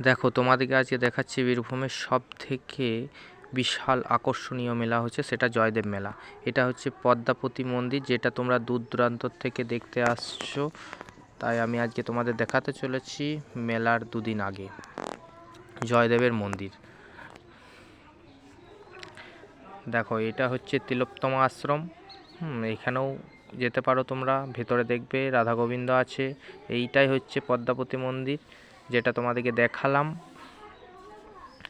দেখো তোমাদেরকে আজকে দেখাচ্ছি বীরভূমের সব থেকে বিশাল আকর্ষণীয় মেলা হচ্ছে সেটা জয়দেব মেলা। এটা হচ্ছে পদ্মাবতী মন্দির, যেটা তোমরা দূর দূরান্ত থেকে দেখতে আসছো। তাই আমি আজকে তোমাদের দেখাতে চলেছি মেলার দুদিন আগে জয়দেবের মন্দির। দেখো এটা হচ্ছে তিলোত্তমা আশ্রম। এখানেও যেতে পারো তোমরা, ভেতরে দেখবে রাধা গোবিন্দ আছে। এইটাই হচ্ছে পদ্মাবতী মন্দির, যেটা তোমাদেরকে দেখালাম।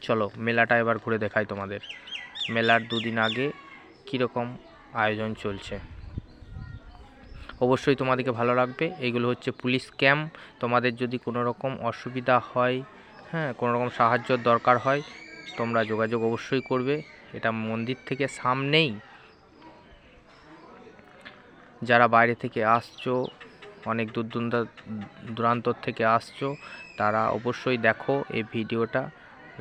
চলো মেলাটা এবার ঘুরে দেখাই তোমাদের। মেলার দুদিন আগে কীরকম আয়োজন চলছে অবশ্যই তোমাদেরকে ভালো লাগবে। এইগুলো হচ্ছে পুলিশ ক্যাম্প। তোমাদের যদি কোনো রকম অসুবিধা হয়, কোনো রকম সাহায্যর দরকার হয়, তোমরা যোগাযোগ অবশ্যই করবে। এটা মন্দির থেকে সামনেই। যারা বাইরে থেকে আসছো, অনেক দূরান্তর থেকে আসছো, তারা অবশ্যই দেখো এই ভিডিওটা,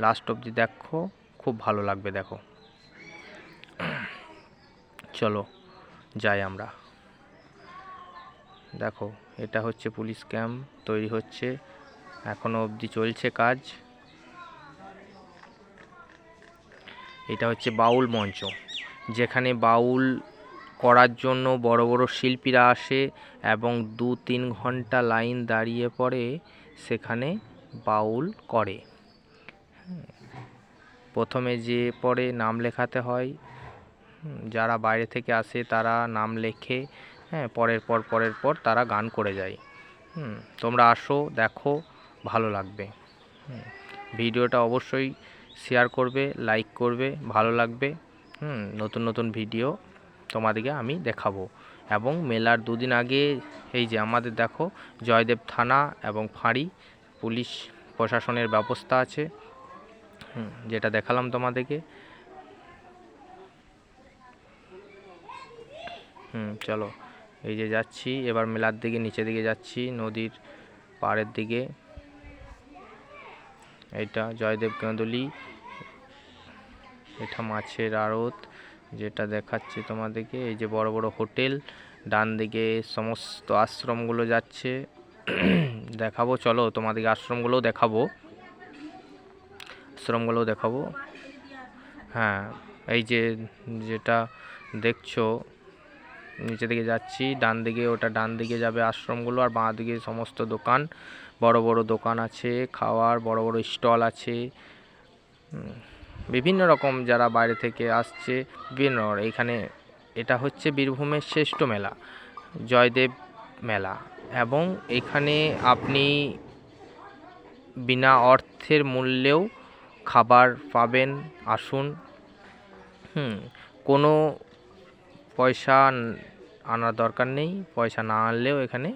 লাস্ট অবধি দেখো, খুব ভালো লাগবে। দেখো চলো যাই আমরা। দেখো এটা হচ্ছে পুলিশ ক্যাম্প তৈরি হচ্ছে, এখনো অবধি চলছে কাজ। এটা হচ্ছে বাউল মঞ্চ, যেখানে বাউল করার জন্য বড় বড় শিল্পীরা আসে এবং 2-3 ঘন্টা লাইন দাঁড়িয়ে পড়ে সেখানে বাউল করে। প্রথমে যে পরে নাম লেখাতে হয়, যারা বাইরে থেকে আসে তারা নাম লেখে, পরের পর তারা গান করে যায়। তোমরা আসো, দেখো, ভালো লাগবে। ভিডিওটা অবশ্যই শেয়ার করবে, লাইক করবে, ভালো লাগবে। নতুন নতুন ভিডিও তোমাদেরকে আমি দেখাবো। এবং মেলার দুদিন আগে এই যে আমাদের দেখো জয়দেব থানা এবং ফাঁড়ি পুলিশ প্রশাসনের ব্যবস্থা আছে, যেটা দেখালাম তোমাদেরকে। চলো এই যে যাচ্ছি এবার মেলার দিকে, নিচের দিকে যাচ্ছি, নদীর পাড়ের দিকে। এটা জয়দেব গাঁদুলি, এটা মাছের আড়ত, যেটা দেখাচ্ছি তোমাদেরকে। এই যে বড় বড় হোটেল, ডান দিকে সমস্ত আশ্রমগুলো যাচ্ছে। দেখাবো, চলো তোমাদেরকে আশ্রমগুলোও দেখাবো। হ্যাঁ, এই যে যেটা দেখছো নিচে দিকে যাচ্ছি, ডান দিকে, ওটা ডান দিকে যাবে আশ্রমগুলো, আর বাঁ দিকে সমস্ত দোকান, বড় বড় দোকান আছে, খাওয়ার বড় বড় স্টল আছে। বিভিন্ন রকম যারা বাইরে থেকে আসছে বিভিন্ন এইখানে। এটা হচ্ছে বীরভূমের শ্রেষ্ঠ মেলা, জয়দেব মেলা, এবং এখানে আপনি বিনা অর্থের মূল্যেও খাবার পাবেন। আসুন, কোনো পয়সা আনার দরকার নেই, পয়সা না আনলেও এখানে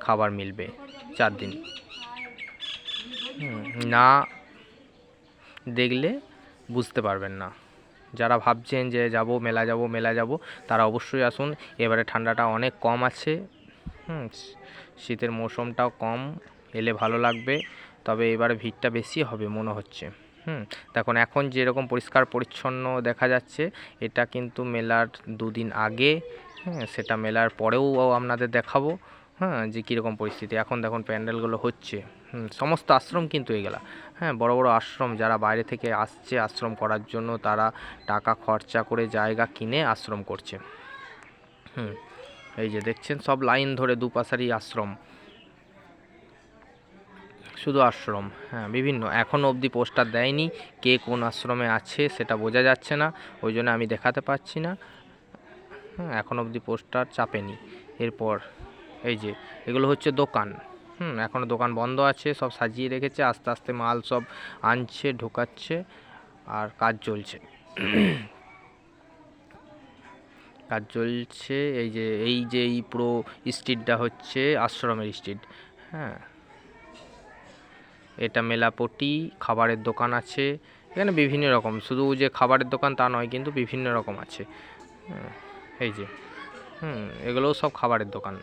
খাবার মিলবে 4 দিন। না দেখলে বুঝতে পারবেন না। যারা ভাবছেন যে মেলা যাব, তারা অবশ্যই আসুন। এবারে ঠান্ডাটা অনেক কম আছে, শীতের মৌসুমটাও কম, এলে ভালো লাগবে। তবে এবারে ভিড়টা বেশি হবে মনে হচ্ছে। দেখুন এখন যেরকম পরিষ্কার পরিচ্ছন্ন দেখা যাচ্ছে, এটা কিন্তু মেলার দুদিন আগে। সেটা মেলার পরেও আপনাদের দেখাবো, যে কীরকম পরিস্থিতি। এখন দেখুন প্যান্ডেলগুলো হচ্ছে, সমস্ত আশ্রম কিন্তু এগুলা, বড় বড় আশ্রম। যারা বাইরে থেকে আসছে আশ্রম করার জন্য, তারা টাকা খরচা করে জায়গা কিনে আশ্রম করছে। এই যে দেখছেন সব লাইন ধরে দুপাশারই আশ্রম, শুধু আশ্রম। বিভিন্ন, এখনও অবধি পোস্টার দেয়নি, কে কোন আশ্রমে আছে সেটা বোঝা যাচ্ছে না, ওই জন্য আমি দেখাতে পারছি না। এখন অবধি পোস্টার চাপেনি। এরপর এই যে এগুলো হচ্ছে দোকান, এখনও দোকান বন্ধ আছে, সব সাজিয়ে রেখেছে, আস্তে আস্তে মাল সব আনছে, ঢোকাচ্ছে, আর কাজ চলছে। এই যে এই পুরো স্ট্রিটটা হচ্ছে আশ্রমের স্ট্রিট। এটা মেলাপটি, খাবারের দোকান আছে এখানে বিভিন্ন রকম, শুধু যে খাবারের দোকান তা নয়, কিন্তু বিভিন্ন রকম আছে। এই যে এগুলোও সব খাবারের দোকান,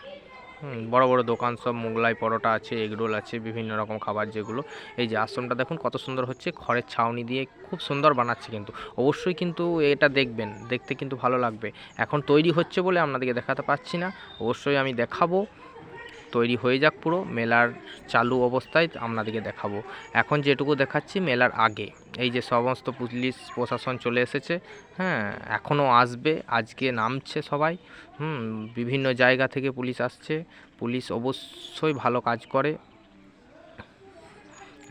বড় বড় দোকান সব, মোগলাই পরোটা আছে, এগরোল আছে, বিভিন্ন রকম খাবার যেগুলো। এই যে আশ্রমটা দেখুন কত সুন্দর হচ্ছে, খড়ের ছাউনি দিয়ে খুব সুন্দর বানাচ্ছে। কিন্তু অবশ্যই কিন্তু এটা দেখবেন, দেখতে কিন্তু ভালো লাগবে। এখন তৈরি হচ্ছে বলে আপনাদেরকে দেখাতে পাচ্ছি না, অবশ্যই আমি দেখাবো। তৈরি হয়ে যাক, পুরো মেলার চালু অবস্থায় আপনাদেরকে দেখাবো। এখন যেটুকু দেখাচ্ছি মেলার আগে, এই যে সমস্ত পুলিশ প্রশাসন চলে এসেছে, হ্যাঁ এখনও আসবে, আজকে নামছে সবাই। বিভিন্ন জায়গা থেকে পুলিশ আসছে, পুলিশ অবশ্যই ভালো কাজ করে।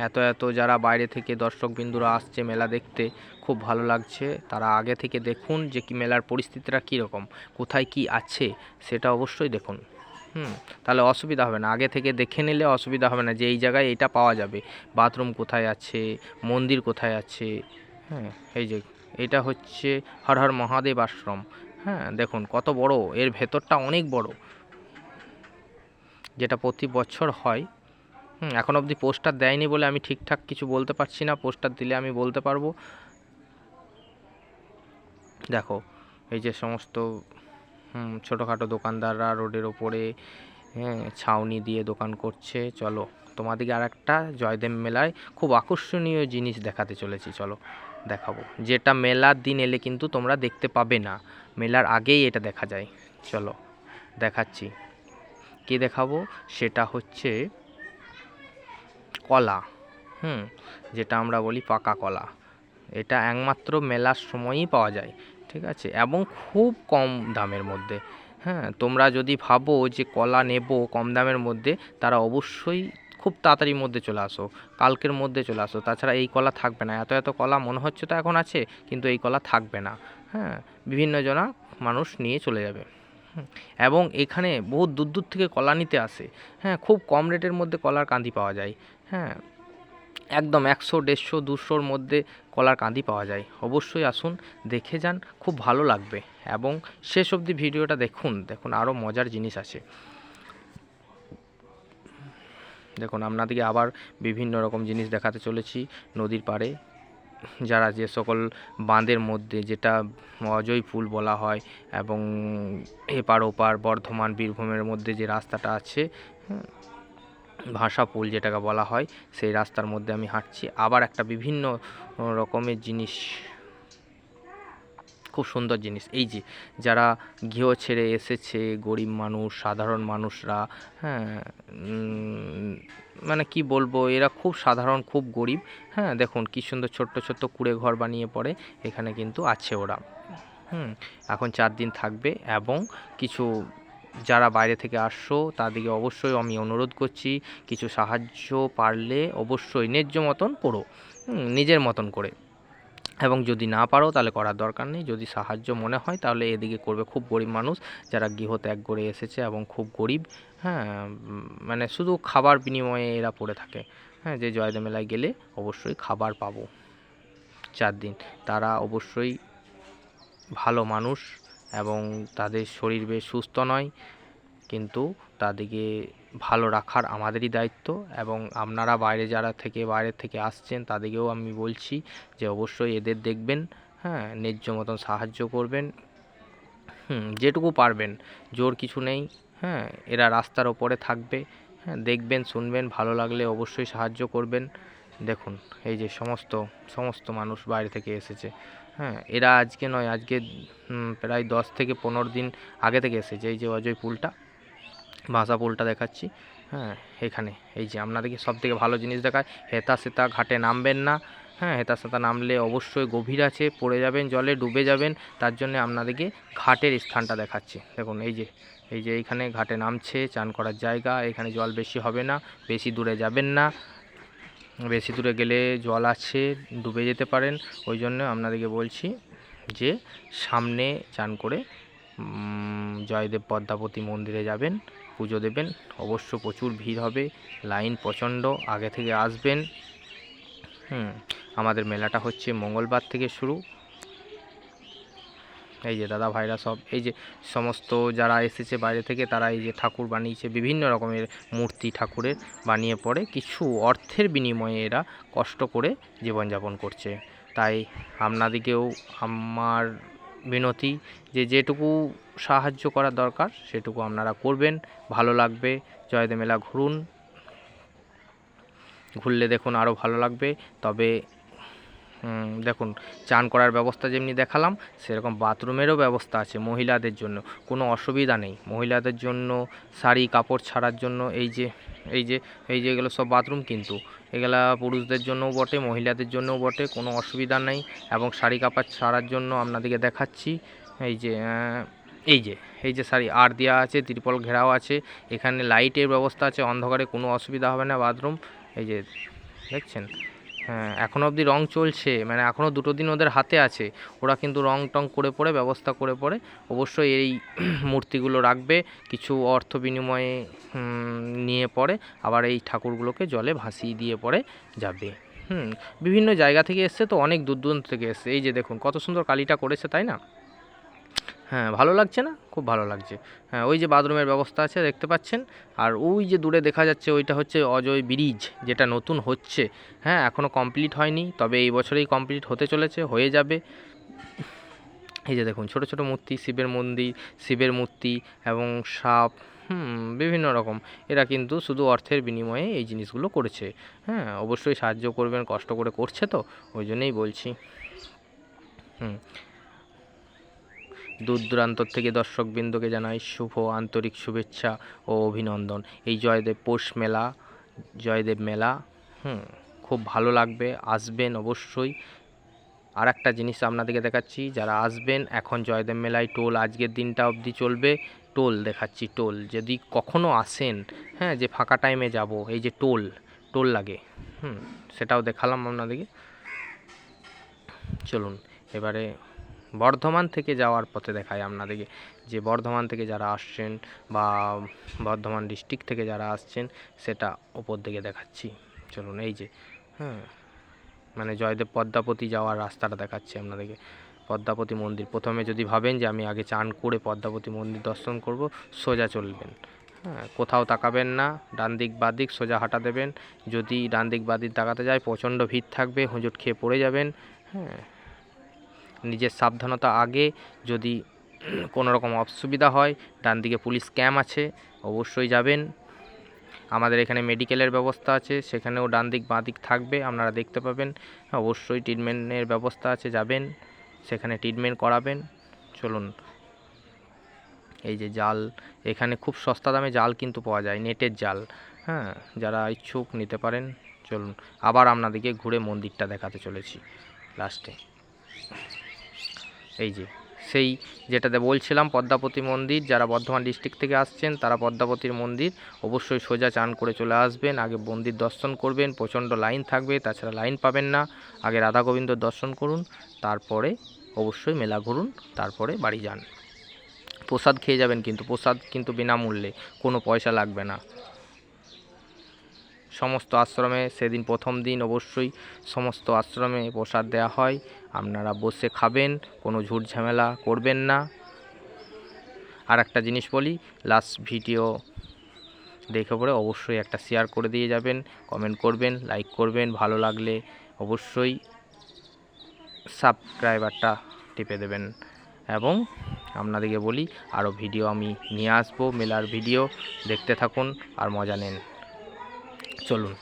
এত যারা বাইরে থেকে দর্শকবিন্দুরা আসছে মেলা দেখতে, খুব ভালো লাগছে। তারা আগে থেকে দেখুন যে কি মেলার পরিস্থিতিটা কীরকম, কোথায় কি আছে সেটা অবশ্যই দেখুন। তাহলে অসুবিধা হবে না, আগে থেকে দেখে নিলে অসুবিধা হবে না যে এই জায়গায় এটা পাওয়া যাবে, বাথরুম কোথায় আছে, মন্দির কোথায় আছে। হ্যাঁ, এই যে এটা হচ্ছে হর হর মহাদেব আশ্রম। হ্যাঁ দেখুন কত বড়, এর ভেতরটা অনেক বড়, যেটা প্রতি বছর হয়। এখন অবধি পোস্টার দেয়নি বলে আমি ঠিকঠাক কিছু বলতে পারছি না, পোস্টার দিলে আমি বলতে পারবো। দেখো এই যে সমস্ত ছোটোখাটো দোকানদাররা রোডের ওপরে ছাউনি দিয়ে দোকান করছে। চলো তোমাদেরকে আর একটা জয়দেব মেলায় খুব আকর্ষণীয় জিনিস দেখাতে চলেছি, চলো দেখাবো, যেটা মেলার দিন এলে কিন্তু তোমরা দেখতে পাবে না, মেলার আগেই এটা দেখা যায়। চলো দেখাচ্ছি, কি দেখাবো সেটা হচ্ছে কলা। যেটা আমরা বলি পাকা কলা, এটা একমাত্র মেলার সময়ই পাওয়া যায়, ঠিক আছে, এবং খুব কম দামের মধ্যে। হ্যাঁ তোমরা যদি ভাবো যে কলা নেব কম দামের মধ্যে, তারা অবশ্যই খুব তাড়াতাড়ির মধ্যে চলে আসো, কালকের মধ্যে চলে আসো, তাছাড়া এই কলা থাকবে না। এত কলা মনে হচ্ছে তো এখন আছে, কিন্তু এই কলা থাকবে না। হ্যাঁ বিভিন্ন জনা মানুষ নিয়ে চলে যাবে। এবং এখানে বহু দূর দূর থেকে কলা নিতে আসে। হ্যাঁ খুব কম রেটের মধ্যে কলার কাঁদি পাওয়া যায়। হ্যাঁ একদম 100, 150, 200-র মধ্যে কলার কাঁদি পাওয়া যায়। অবশ্যই আসুন, দেখে যান, খুব ভালো লাগবে। এবং শেষ অবধি ভিডিওটা দেখুন, আরও মজার জিনিস আছে। দেখুন আপনাদেরকে আবার বিভিন্ন রকম জিনিস দেখাতে চলেছি। নদীর পাড়ে যারা যে সকল বাঁধের মধ্যে, যেটা অজয় পুল বলা হয়, এবং এপার ওপার বর্ধমান বীরভূমের মধ্যে যে রাস্তাটা আছে, ভাষা পুল যেটাকে বলা হয়, সেই রাস্তার মধ্যে আমি হাঁটছি। আবার একটা বিভিন্ন রকমের জিনিস, খুব সুন্দর জিনিস, এই যে যারা গৃহ ছেড়ে এসেছে, গরিব মানুষ, সাধারণ মানুষরা, হ্যাঁ মানে কি বলবো, এরা খুব সাধারণ, খুব গরিব। হ্যাঁ দেখুন কি সুন্দর ছোট্ট ছোট্ট কুঁড়ে ঘর বানিয়ে পড়ে এখানে কিন্তু আছে ওরা। এখন 4 দিন থাকবে। এবং কিছু যারা বাইরে থেকে আসছো তাদেরকে অবশ্যই আমি অনুরোধ করছি, কিছু সাহায্য পারলে অবশ্যই ন্যায্য মতন করো, নিজের মতন করে। এবং যদি না পারো তাহলে করার দরকার নেই, যদি সাহায্য মনে হয় তাহলে এদিকে করবে। খুব গরিব মানুষ যারা গৃহ ত্যাগ করে এসেছে এবং খুব গরিব, হ্যাঁ মানে শুধু খাবার বিনিময়ে এরা পড়ে থাকে। হ্যাঁ যে জয়দেব মেলায় গেলে অবশ্যই খাবার পাবো 4 দিন, তারা অবশ্যই ভালো মানুষ এবং তাদের শরীর বেশ সুস্থ নয়, কিন্তু তাদেরকে ভালো রাখার আমাদেরই দায়িত্ব। এবং আপনারা বাইরে থেকে আসছেন তাদেরকেও আমি বলছি যে অবশ্যই এদের দেখবেন, হ্যাঁ ন্যায্য মতন সাহায্য করবেন, যেটুকু পারবেন, জোর কিছু নেই। হ্যাঁ এরা রাস্তার ওপরে থাকবে, হ্যাঁ দেখবেন শুনবেন, ভালো লাগলে অবশ্যই সাহায্য করবেন। দেখুন এই যে সমস্ত মানুষ বাইরে থেকে এসেছে। হ্যাঁ এরা আজকে নয়, আজকে প্রায় 10 থেকে 15 দিন আগে থেকে এসেছে। এই যে অজয় পুলটা, ভাষা পুলটা দেখাচ্ছি। হ্যাঁ এখানে এই যে আপনাদেরকে সবথেকে ভালো জিনিস দেখায়, হেতা সেতা ঘাটে নামবেন না। হ্যাঁ হেতা সেতা নামলে অবশ্যই গভীর আছে, পড়ে যাবেন, জলে ডুবে যাবেন। তার জন্য আপনাদেরকে ঘাটের স্থানটা দেখাচ্ছি। দেখুন এই যে এইখানে ঘাটে নামছে, চান করার জায়গা, এখানে জল বেশি হবে না, বেশি দূরে যাবেন না, বেশি দূরে গেলে জল আছে, ডুবে যেতে পারেন। ওই জন্য আপনাদেরকে বলছি যে সামনে চান করে জয়দেব পদ্মাবতী মন্দিরে যাবেন, পুজো দেবেন। অবশ্য প্রচুর ভিড় হবে, লাইন প্রচণ্ড, আগে থেকে আসবেন। আমাদের মেলাটা হচ্ছে মঙ্গলবার থেকে শুরু। এই যে দাদা ভাইরা সব, এই যে সমস্ত যারা এসেছে বাইরে থেকে, তারা এই যে ঠাকুর বানিয়েছে, বিভিন্ন রকমের মূর্তি ঠাকুরের বানিয়ে পড়ে কিছু অর্থের বিনিময়ে এরা কষ্ট করে জীবনযাপন করছে। তাই আপনাদেরকেও আমার বিনতি যে যেটুকু সাহায্য করা দরকার সেটুকু আপনারা করবেন, ভালো লাগবে। জয়দেব মেলা ঘুরলে দেখুন আরও ভালো লাগবে। তবে দেখুন চান করার ব্যবস্থা যেমনি দেখালাম সেরকম বাথরুমেরও ব্যবস্থা আছে মহিলাদের জন্য, কোনো অসুবিধা নেই। মহিলাদের জন্য শাড়ি কাপড় ছাড়ার জন্য এই যে এই যে এই যে এগুলো সব বাথরুম, কিন্তু এগুলা পুরুষদের জন্যও বটে মহিলাদের জন্যও বটে, কোনো অসুবিধা নেই। এবং শাড়ি কাপড় ছাড়ার জন্য আপনাদেরকে দেখাচ্ছি, এই যে এই যে এই যে শাড়ি আর দেওয়া আছে, ত্রিপল ঘেরাও আছে, এখানে লাইটের ব্যবস্থা আছে, অন্ধকারে কোনো অসুবিধা হবে না। বাথরুম এই যে দেখছেন, হ্যাঁ এখনও অবধি রং চলছে, মানে এখনও 2 দিন ওদের হাতে আছে, ওরা কিন্তু রং টং করে পরে ব্যবস্থা করে পরে অবশ্যই এই মূর্তিগুলো রাখবে, কিছু অর্থ বিনিময়ে নিয়ে পরে আবার এই ঠাকুরগুলোকে জলে ভাসিয়ে দিয়ে পরে যাবে। বিভিন্ন জায়গা থেকে এসছে তো, অনেক দূর দূরান্ত থেকে এসছে। এই যে দেখুন কত সুন্দর কালীটা করেছে, তাই না? হ্যাঁ ভালো লাগছে না? খুব ভালো লাগছে। হ্যাঁ ওই যে বাথরুমের ব্যবস্থা আছে দেখতে পাচ্ছেন, আর ওই যে দূরে দেখা যাচ্ছে ওইটা হচ্ছে অজয় ব্রিজ, যেটা নতুন হচ্ছে। হ্যাঁ এখনও কমপ্লিট হয়নি, তবে এই বছরেই কমপ্লিট হতে চলেছে, হয়ে যাবে। এই যে দেখুন ছোট ছোট মূর্তি, শিবের মন্দির, শিবের মূর্তি এবং সাপ, বিভিন্ন রকম। এরা কিন্তু শুধু অর্থের বিনিময়ে এই জিনিসগুলো করেছে। হ্যাঁ অবশ্যই সাহায্য করবেন, কষ্ট করে করছে তো, ওই জন্যই বলছি। দূর দূরান্তর থেকে দর্শকবৃন্দকে জানাই শুভ আন্তরিক শুভেচ্ছা ও অভিনন্দন। এই জয়দেব পৌষ মেলা, জয়দেব মেলা খুব ভালো লাগবে, আসবেন অবশ্যই। আর একটা জিনিস আপনাদেরকে দেখাচ্ছি, যারা আসবেন এখন জয়দেব মেলায় টোল আজকের দিনটা অবধি চলবে। টোল দেখাচ্ছি, টোল যদি কখনও আসেন, হ্যাঁ যে ফাঁকা টাইমে যাব, এই যে টোল টোল লাগে, সেটাও দেখালাম আপনাদেরকে। চলুন এবারে বর্ধমান থেকে যাওয়ার পথে দেখাই আপনাদেরকে, যে বর্ধমান থেকে যারা আসছেন বা বর্ধমান ডিস্ট্রিক্ট থেকে যারা আসছেন সেটা ওপর দিকে দেখাচ্ছি। চলুন এই যে মানে জয়দেব পদ্মাবতী যাওয়ার রাস্তাটা দেখাচ্ছি আপনাদেরকে। পদ্মাবতী মন্দির, প্রথমে যদি ভাবেন যে আমি আগে চান করে পদ্মাবতী মন্দির দর্শন করব, সোজা চলবেন। হ্যাঁ কোথাও তাকাবেন না, ডান দিক বাঁ দিক সোজা হাঁটা দেবেন। যদি ডান দিক বাঁ দিক তাকাতে যায় প্রচণ্ড ভিড় থাকবে, হুঁচট খেয়ে পড়ে যাবেন। হ্যাঁ নিজের সাবধানতা আগে, যদি কোনো রকম অসুবিধা হয় ডান দিকে পুলিশ ক্যাম্প আছে, অবশ্যই যাবেন। আমাদের এখানে মেডিকেলের ব্যবস্থা আছে, সেখানেও ডান দিক বাঁ দিক থাকবে, আপনারা দেখতে পাবেন। অবশ্যই ট্রিটমেন্টের ব্যবস্থা আছে, যাবেন সেখানে ট্রিটমেন্ট করাবেন। চলুন এই যে জাল, এখানে খুব সস্তা দামে জাল কিন্তু পাওয়া যায়, নেটের জাল। হ্যাঁ যারা ইচ্ছুক নিতে পারেন। চলুন আবার আপনাদেরকে ঘুরে মন্দিরটা দেখাতে চলেছি লাস্টে। এই যে সেই যেটাতে বলছিলাম পদ্মাবতী মন্দির, যারা বর্ধমান ডিস্ট্রিক্ট থেকে আসছেন তারা পদ্মাবতীর মন্দির অবশ্যই সোজা চান করে চলে আসবেন, আগে মন্দির দর্শন করবেন, প্রচণ্ড লাইন থাকবে, তাছাড়া লাইন পাবেন না। আগে রাধা গোবিন্দ দর্শন করুন, তারপরে অবশ্যই মেলা ঘুরুন, তারপরে বাড়ি যান। প্রসাদ খেয়ে যাবেন, কিন্তু প্রসাদ কিন্তু বিনামূল্যে, কোনো পয়সা লাগবে না। সমস্ত আশ্রমে সেদিন প্রথম দিন অবশ্যই সমস্ত আশ্রমে প্রসাদ দেওয়া হয়, আপনারা বসে খাবেন, কোনো ঝুট ঝামেলা করবেন না। আর একটা জিনিস বলি, লাস্ট ভিডিও দেখে পরে অবশ্যই একটা শেয়ার করে দিয়ে যাবেন, কমেন্ট করবেন, লাইক করবেন, ভালো লাগলে অবশ্যই সাবস্ক্রাইবারটা টিপে দেবেন। এবং আপনাদেরকে বলি আরও ভিডিও আমি নিয়ে আসবো, মেলার ভিডিও দেখতে থাকুন আর মজা নেন। চলুন।